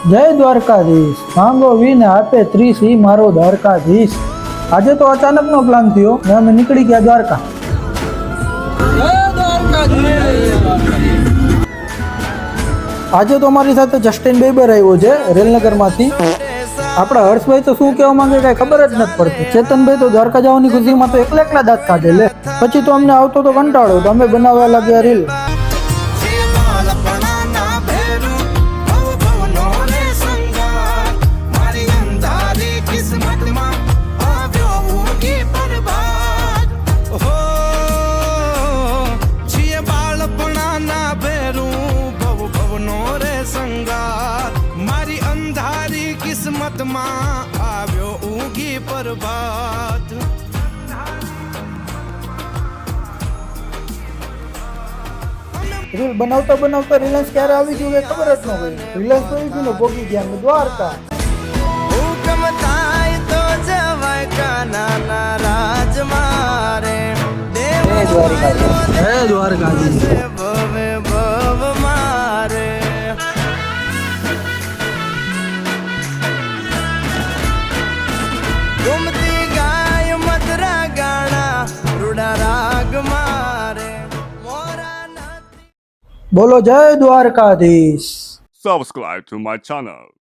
જય દ્વારકાધીશ, માંગો વીને આપે 30 ઈ મારો દ્વારકાધીશ। આજે તો અચાનકનો પ્લાન થયો ને અમે નીકળી ગયા દ્વારકા। આજે તો અમારી સાથે જસ્ટિન બીબર આવ્યો છે રેલનગરમાંથી। આપણા હર્ષભાઈ તો શું કહેવા માંગે કઈ ખબર જ નથી પડતી। ચેતનભાઈ તો દ્વારકા જવાની ખુશીમાં તો એકલા દાંત કાઢે લે। પછી તો અમને આવતો તો કંટાળો, તો અમે બનાવવા લાગ્યા રીલ। રીલ બનાવતા બનાવતા રિલાયન્સ ક્યારે આવી ગયું કે ખબર જ ન પડી। રિલાયન્સ આવી ગયું ને ભોગી ગયા અમે દ્વારકા। હુકમ થાય તો જવાય કાનાના રાજમારે હે દ્વારકાધીશ। ભવે ભવ મારે ગુમતી ગાય મધરા ગાણા રૂડા રાગ મારે મોરા બોલો જય Dwarkadhish. Subscribe to my channel.